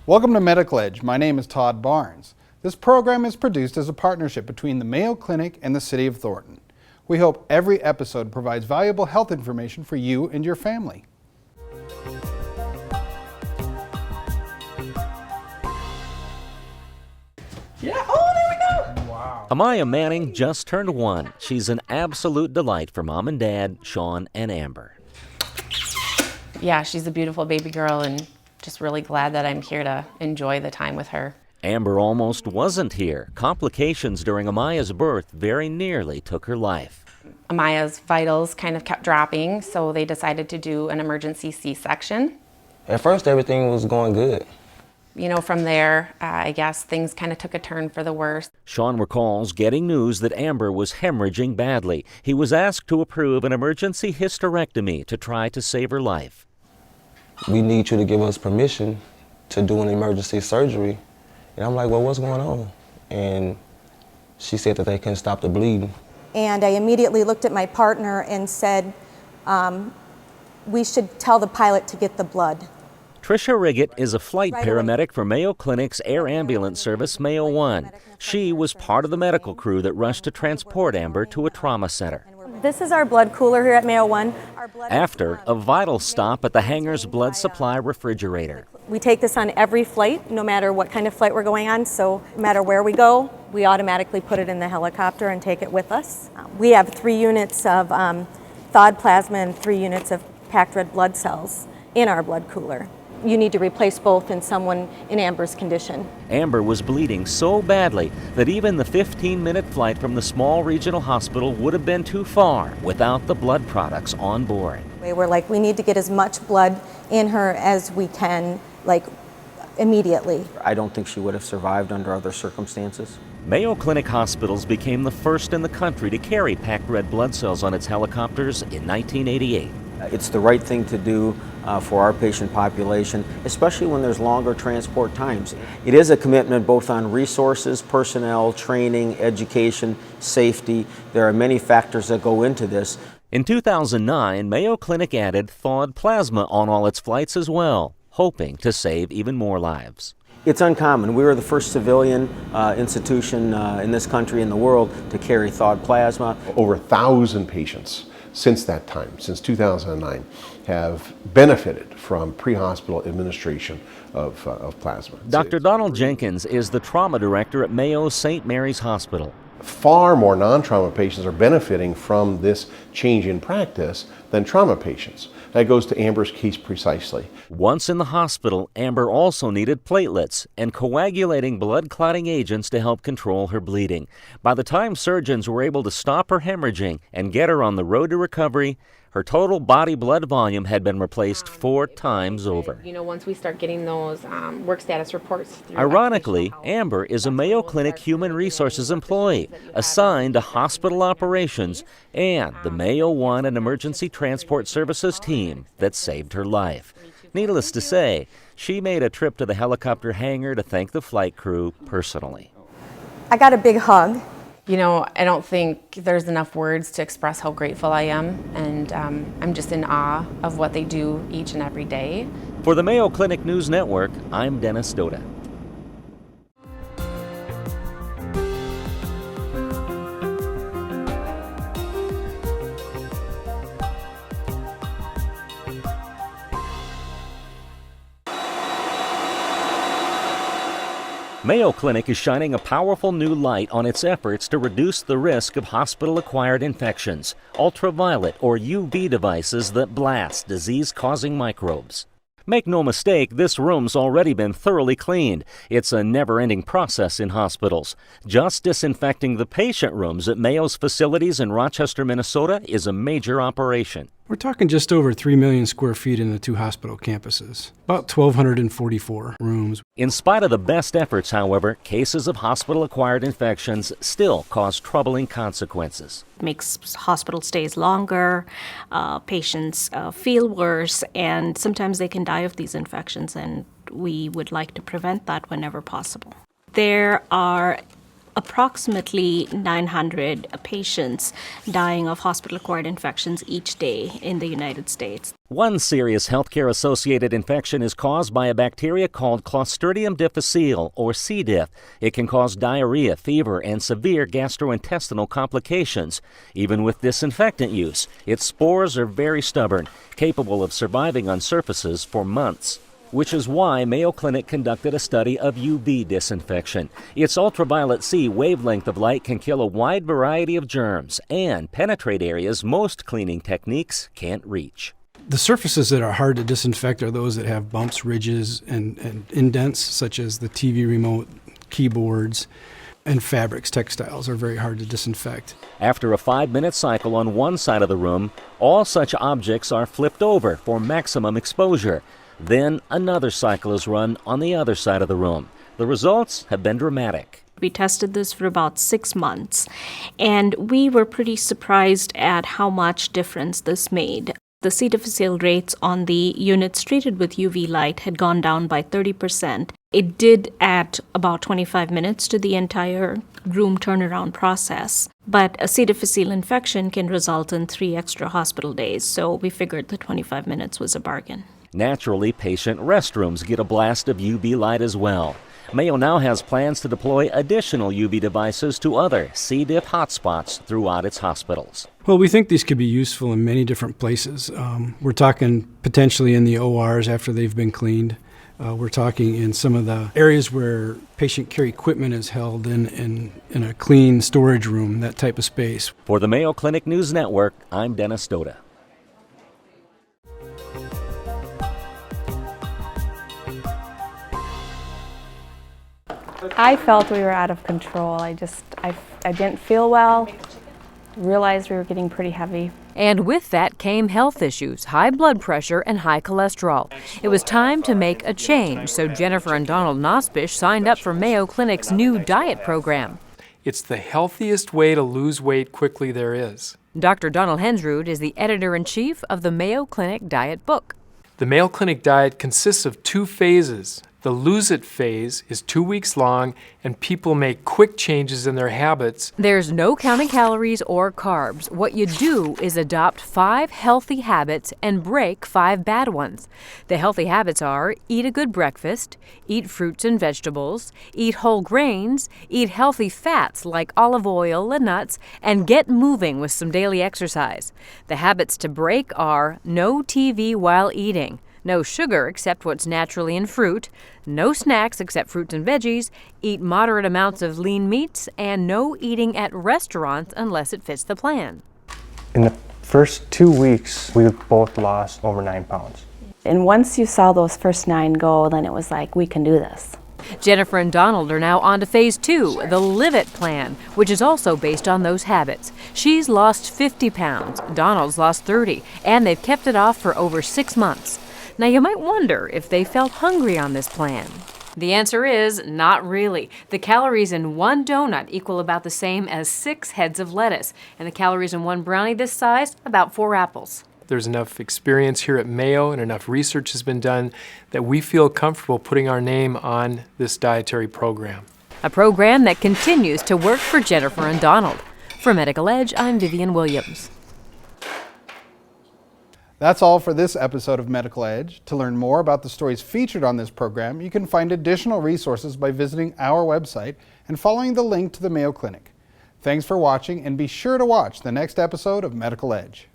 Welcome to Medical Edge. My name is Todd Barnes. This program is produced as a partnership between the Mayo Clinic and the City of Thornton. We hope every episode provides valuable health information for you and your family. Yeah, oh, there we go. Wow. Amaya Manning just turned 1. She's an absolute delight for Mom and Dad, Sean and Amber. Yeah, she's a beautiful baby girl and just really glad that I'm here to enjoy the time with her. Amber almost wasn't here. Complications during Amaya's birth very nearly took her life. Amaya's vitals kind of kept dropping, so they decided to do an emergency C-section. At first, everything was going good. You know, from there, I guess things kind of took a turn for the worse. Sean recalls getting news that Amber was hemorrhaging badly. He was asked to approve an emergency hysterectomy to try to save her life. We need you to give us permission to do an emergency surgery. And I'm like, well, what's going on? And she said that they couldn't stop the bleeding. And I immediately looked at my partner and said, we should tell the pilot to get the blood. Tricia Riggett is a flight paramedic for Mayo Clinic's air ambulance service, Mayo 1. She was part of the medical crew that rushed to transport Amber to a trauma center. This is our blood cooler here at Mayo 1. After a vital stop at the hangar's blood supply refrigerator. We take this on every flight, no matter what kind of flight we're going on, so no matter where we go, we automatically put it in the helicopter and take it with us. We have 3 units of thawed plasma and 3 units of packed red blood cells in our blood cooler. You need to replace both in someone in Amber's condition. Amber was bleeding so badly that even the 15-minute flight from the small regional hospital would have been too far without the blood products on board. We're like, we need to get as much blood in her as we can, like, immediately. I don't think she would have survived under other circumstances. Mayo Clinic Hospitals became the first in the country to carry packed red blood cells on its helicopters in 1988. It's the right thing to do for our patient population, especially when there's longer transport times. It is a commitment both on resources, personnel, training, education, safety. There are many factors that go into this. In 2009, Mayo Clinic added thawed plasma on all its flights as well, hoping to save even more lives. It's uncommon. We were the first civilian institution in this country and the world to carry thawed plasma. Over 1,000 patients since that time, since 2009, have benefited from pre-hospital administration of plasma. Dr. Donald Jenkins is the trauma director at Mayo's St. Mary's Hospital. Far more non-trauma patients are benefiting from this change in practice than trauma patients. That goes to Amber's case precisely. Once in the hospital, Amber also needed platelets and coagulating blood clotting agents to help control her bleeding. By the time surgeons were able to stop her hemorrhaging and get her on the road to recovery, her total body blood volume had been replaced 4 times over. You know, once we start getting those work status reports. Ironically, Amber is a Mayo Clinic Human Resources employee assigned to hospital operations and the Mayo 1 and Emergency Transport Services team that saved her life. Needless to say, she made a trip to the helicopter hangar to thank the flight crew personally. I got a big hug. You know, I don't think there's enough words to express how grateful I am, and I'm just in awe of what they do each and every day. For the Mayo Clinic News Network, I'm Dennis Doda. Mayo Clinic is shining a powerful new light on its efforts to reduce the risk of hospital-acquired infections, ultraviolet or UV devices that blast disease-causing microbes. Make no mistake, this room's already been thoroughly cleaned. It's a never-ending process in hospitals. Just disinfecting the patient rooms at Mayo's facilities in Rochester, Minnesota is a major operation. We're talking just over 3 million square feet in the 2 hospital campuses, about 1,244 rooms. In spite of the best efforts, however, cases of hospital-acquired infections still cause troubling consequences. It makes hospital stays longer, patients feel worse, and sometimes they can die of these infections, and we would like to prevent that whenever possible. There are approximately 900 patients dying of hospital-acquired infections each day in the United States. One serious healthcare-associated infection is caused by a bacteria called Clostridium difficile, or C. diff. It can cause diarrhea, fever, and severe gastrointestinal complications. Even with disinfectant use, its spores are very stubborn, capable of surviving on surfaces for months. Which is why Mayo Clinic conducted a study of UV disinfection. Its ultraviolet C wavelength of light can kill a wide variety of germs and penetrate areas most cleaning techniques can't reach. The surfaces that are hard to disinfect are those that have bumps, ridges, and indents, such as the TV remote, keyboards, and fabrics, textiles are very hard to disinfect. After a 5-minute cycle on one side of the room, all such objects are flipped over for maximum exposure. Then another cycle is run on the other side of the room. The results have been dramatic. We tested this for about 6 months, and we were pretty surprised at how much difference this made. The C. difficile rates on the units treated with UV light had gone down by 30%. It did add about 25 minutes to the entire room turnaround process. But a C. difficile infection can result in 3 extra hospital days, so we figured the 25 minutes was a bargain. Naturally, patient restrooms get a blast of UV light as well. Mayo now has plans to deploy additional UV devices to other C. diff hotspots throughout its hospitals. Well, we think these could be useful in many different places. We're talking potentially in the ORs after they've been cleaned. We're talking in some of the areas where patient care equipment is held in a clean storage room, that type of space. For the Mayo Clinic News Network, I'm Dennis Stoda. I felt we were out of control. I didn't feel well, realized we were getting pretty heavy. And with that came health issues, high blood pressure and high cholesterol. It was time to make a change, so Jennifer and Donald Nospish signed up for Mayo Clinic's new diet program. It's the healthiest way to lose weight quickly there is. Dr. Donald Hensrud is the editor-in-chief of the Mayo Clinic Diet Book. The Mayo Clinic diet consists of 2 phases. The Lose It phase is 2 weeks long, and people make quick changes in their habits. There's no counting calories or carbs. What you do is adopt 5 healthy habits and break 5 bad ones. The healthy habits are: eat a good breakfast, eat fruits and vegetables, eat whole grains, eat healthy fats like olive oil and nuts, and get moving with some daily exercise. The habits to break are no TV while eating, no sugar except what's naturally in fruit, no snacks except fruits and veggies, eat moderate amounts of lean meats, and no eating at restaurants unless it fits the plan. In the first 2 weeks, we both lost over 9 pounds. And once you saw those first 9 go, then it was like, we can do this. Jennifer and Donald are now on to phase 2, the Live It plan, which is also based on those habits. She's lost 50 pounds, Donald's lost 30, and they've kept it off for over 6 months. Now you might wonder if they felt hungry on this plan. The answer is not really. The calories in 1 donut equal about the same as 6 heads of lettuce, and the calories in 1 brownie this size, about 4 apples. There's enough experience here at Mayo and enough research has been done that we feel comfortable putting our name on this dietary program. A program that continues to work for Jennifer and Donald. For Medical Edge, I'm Vivian Williams. That's all for this episode of Medical Edge. To learn more about the stories featured on this program, you can find additional resources by visiting our website and following the link to the Mayo Clinic. Thanks for watching, and be sure to watch the next episode of Medical Edge.